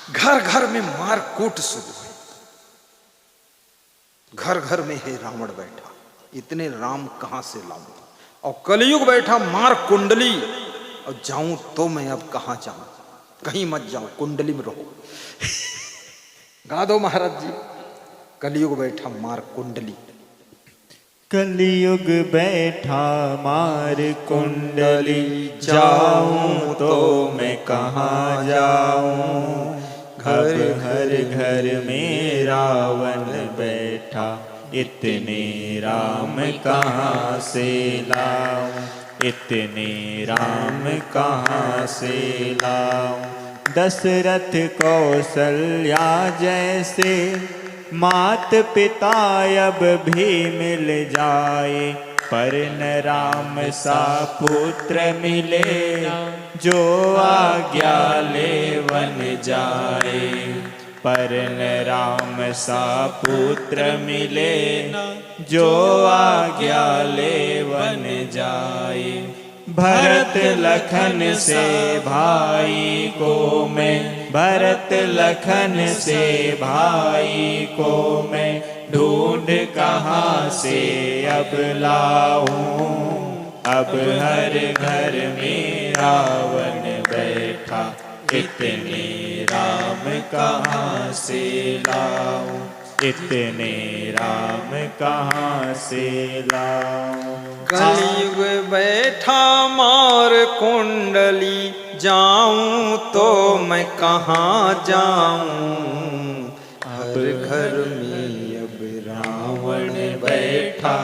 घर घर में मार कूट शुरू हुई। घर घर में है रावण बैठा, इतने राम कहां से लाऊं, और कलयुग बैठा मार कुंडली, और जाऊं तो मैं अब कहां जाऊं, कहीं मत जाऊं, कुंडली में रहो। गा दो महाराज जी। कलयुग बैठा मार कुंडली, कलयुग बैठा मार कुंडली, जाऊं तो मैं कहाँ जाऊं। अब हर घर में रावण बैठा, इतने राम कहाँ से लाऊं, इतने राम कहाँ से लाऊं। दशरथ कौशल्या जैसे मात पिता अब भी मिल जाए, पर न राम सा पुत्र मिले, जो आज्ञा ले वन जाए। पर न राम सा पुत्र मिले, जो आज्ञा ले वन जाए। भरत लखन से भाई को मैं, भरत लखन से भाई को मैं, ढूंढ कहाँ से अब लाऊं। अब हर घर में रावण बैठा, इतने राम कहाँ से लाऊं, इतने राम कहाँ से लाऊं। कलयुग बैठा मार कुंडली, जाऊं तो मैं कहाँ जाऊं। हर घर में अब रावण बैठा,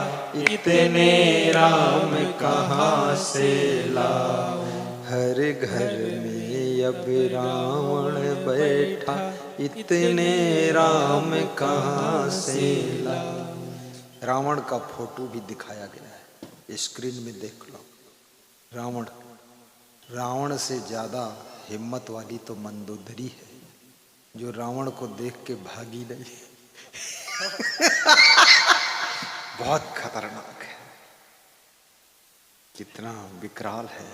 इतने राम कहाँ से लाऊं। हर घर में अब रावण बैठा, इतने राम कहाँ से लाऊं। रावण का फोटो भी दिखाया गया है, स्क्रीन में देख लो। रावण, रावण से ज्यादा हिम्मत वाली तो मंदोदरी है, जो रावण को देख के भागी नहीं। बहुत खतरनाक है, कितना विकराल है।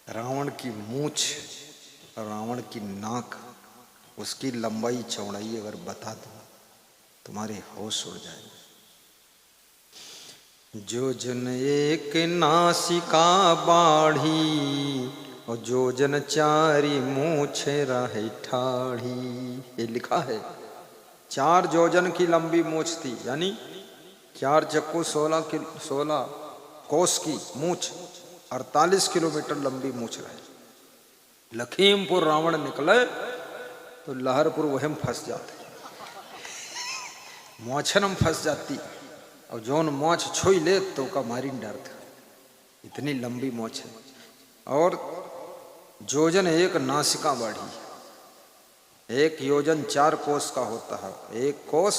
रावण की मूछ, रावण की नाक, उसकी लंबाई चौड़ाई अगर बता दो तुम्हारे होश उड़ जाएंगे। जो जन एक नासिका बाढ़ी, और जो जन चारी मूछ रहे ठाढ़ी। ये लिखा है, 4 जोजन की लंबी मूछ थी, यानी 4 चक्कू 16 कोस की मूछ, 48 किलोमीटर लंबी मूछ रहे। लखीमपुर रावण निकले तो लहरपुर वहम फंस जाते, मोछनम फंस जाती, और जौन मोछ छुई ले तो का मारी डर था, इतनी लंबी मोछ है। और जोजन एक नासिका बाढ़ी, 1 योजन 4 कोस का होता है, 1 कोस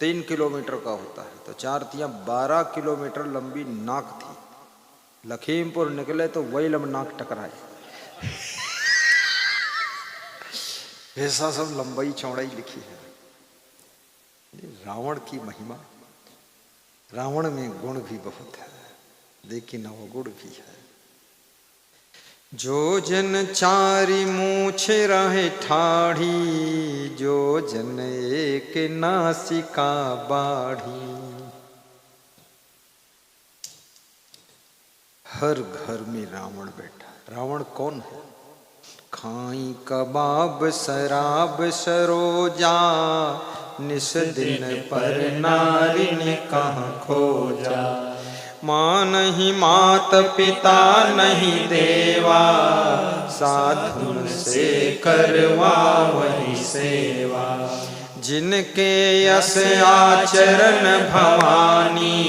3 किलोमीटर का होता है, तो 4 तियां 12 किलोमीटर लंबी नाक थी। लखीमपुर निकले तो वही लंब नाक टकराए। ऐसा सब लंबाई चौड़ाई लिखी है। रावण की महिमा, रावण में गुण भी बहुत है, लेकिन अवगुण भी है। जो जन चारी मूछ रहे ठाढ़ी, जो जन एक नासिका बाढ़ी। हर घर में रावण बैठा। रावण कौन है? खाई कबाब शराब सरोजा, निस दिन पर नारी ने कहाँ खोजा। माँ नहीं मात पिता नहीं देवा, साधुन से करवा वही सेवा। जिनके यस आचरण भवानी,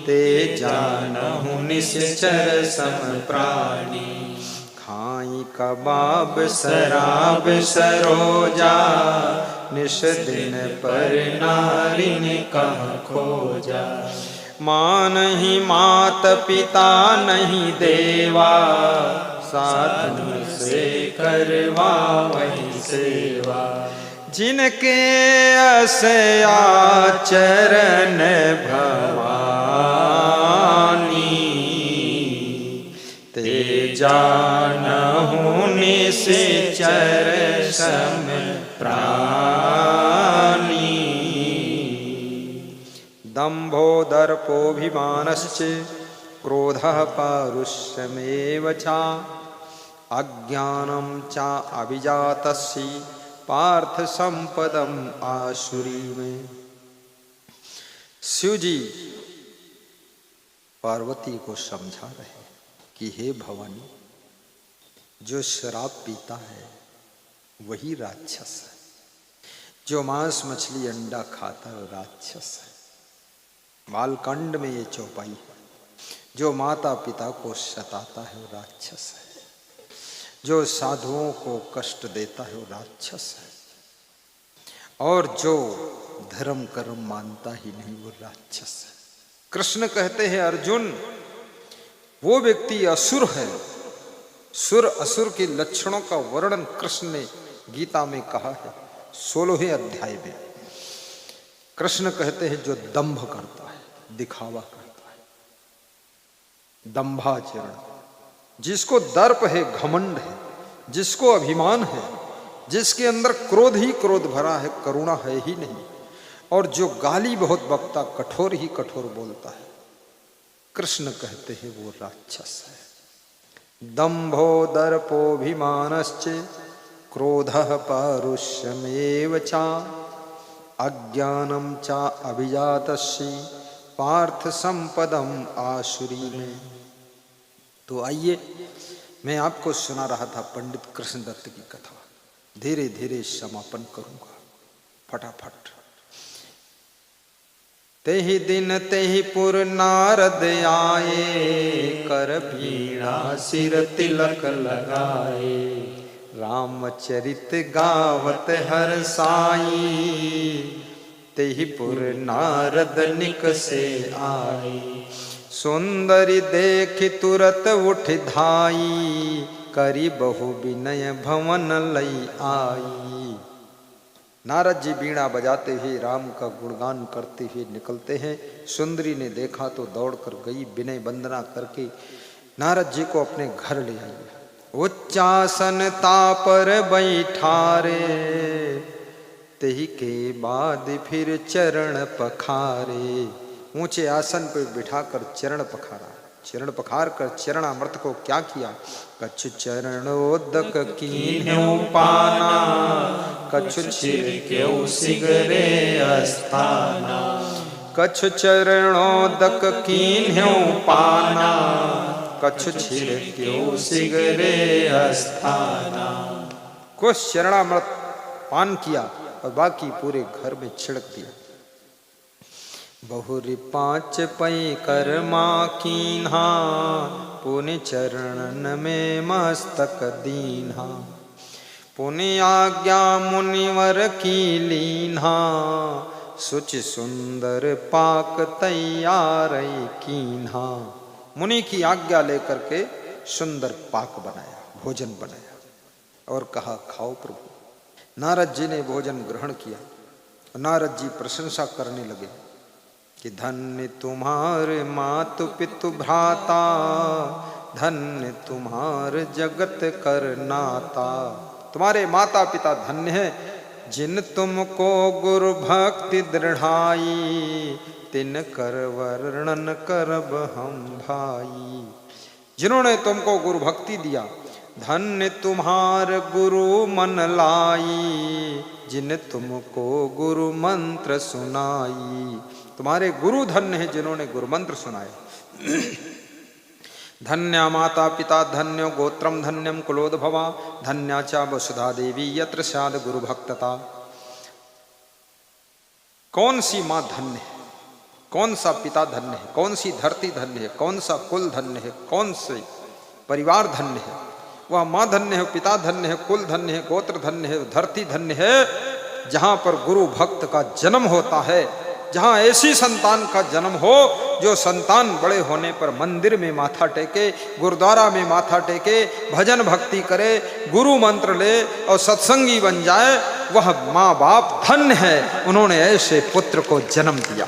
ते जानहु निश्चर सम प्राणी। खाई कबाब शराब सरोजा, निश दिन पर नारी ने कहाँ खोजा। माँ नहीं मात पिता नहीं देवा, साधु से करवा वही सेवा। जिनके अस आचरण भवानी, ते जानहु निश्चर सम प्राणी। दम्भो दर्पोऽभिमानश्च क्रोधः पारुष्यमेव च अज्ञानं च अभिजातस्य पार्थ संपदम आसुरी में। शिव जी पार्वती को समझा रहे कि हे भवानी, जो शराब पीता है वही राक्षस है, जो मांस मछली अंडा खाता है वो राक्षस है। बालकांड में ये चौपाई है। जो माता पिता को सताता है वो राक्षस है, जो साधुओं को कष्ट देता है वो राक्षस है, और जो धर्म कर्म मानता ही नहीं वो राक्षस है। कृष्ण कहते हैं अर्जुन, वो व्यक्ति असुर है। सुर असुर के लक्षणों का वर्णन कृष्ण ने गीता में कहा है 16वें अध्याय में। कृष्ण कहते हैं जो दंभ करता है, दिखावा करता है, दंभाचरण, जिसको दर्प है, घमंड है, जिसको अभिमान है, जिसके अंदर क्रोध ही क्रोध भरा है, करुणा है ही नहीं, और जो गाली बहुत बकता, कठोर ही कठोर बोलता है, कृष्ण कहते हैं वो राक्षस है। दंभो दर्पोऽभिमानश्च क्रोधः पारुष्यमेव च अज्ञानं च अभिजातस्य पार्थ संपदम आसुरी में। तो आइए, मैं आपको सुना रहा था पंडित कृष्णदत्त की कथा, धीरे धीरे समापन करूंगा फटाफट। तेहि दिन तेहि पुर नारद आए, कर बीणा सिर तिलक लगाए, रामचरित गावत हर साई, तेहि पुर नारद निकसे आए, सुंदरी देखि तुरत उठ धाई, करी बहु विनय भवन लई आई। नारद जी बीणा बजाते हुए राम का गुणगान करते हुए निकलते हैं। सुंदरी ने देखा तो दौड़कर गई, विनय वंदना करके नारद जी को अपने घर ले आई। उच्चासन तापर बैठारे, तेहि के बाद फिर चरण पखारे। ऊंचे आसन पर बिठाकर चरण पखारा। चरण पखार कर चरणामृत को क्या किया? कछु चरणोदक कीन्ह्यो पाना, कछु छिड़क्यो सिगरे अस्ताना। कछु चरणोदक कीन्ह्यो पाना, कछु छिड़क्यो सिगरे अस्ताना। कुछ चरणामृत पान किया और बाकी पूरे घर में छिड़क दिया। बहुरी 5 पै कर्मा कीन्हा, पुनि चरणन में मस्तक दीन्हा। पुनि आज्ञा मुनिवर की लीन्हा, सुचि सुंदर पाक तैयार कीन्हा। मुनि की आज्ञा लेकर के सुंदर पाक बनाया, भोजन बनाया और कहा खाओ प्रभु। नारद जी ने भोजन ग्रहण किया। नारद जी प्रशंसा करने लगे कि धन्य तुम्हारे मातु पितु भ्राता, धन्य तुम्हारे जगत करनाता। तुम्हारे माता पिता धन्य है, जिन तुमको गुरु भक्ति दृढ़ाई, तिन कर वर्णन करब हम भाई। जिन्होंने तुमको गुरु भक्ति दिया, धन्य तुम्हार गुरु मन लाई, जिन तुमको गुरु मंत्र सुनाई। तुम्हारे गुरु धन्य है जिन्होंने गुरु मंत्र सुनाए। धन्या माता पिता धन्यो गोत्रम धन्यम कुलोद्भवा, धन्या च वसुधा देवी यत्र स्याद गुरु भक्तता। कौन सी माँ धन्य है, कौन सा पिता धन्य है, कौन सी धरती धन्य है, कौन सा कुल धन्य है, कौन से परिवार धन्य है? वह माँ धन्य है, पिता धन्य है, कुल धन्य है, गोत्र धन्य है, धरती धन्य है, जहां पर गुरु भक्त का जन्म होता है, जहां ऐसी संतान का जन्म हो जो संतान बड़े होने पर मंदिर में माथा टेके, गुरुद्वारा में माथा टेके, भजन भक्ति करे, गुरु मंत्र ले और सत्संगी बन जाए। वह माँ बाप धन्य है, उन्होंने ऐसे पुत्र को जन्म दिया।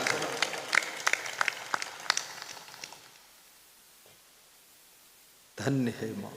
धन्य है माँ।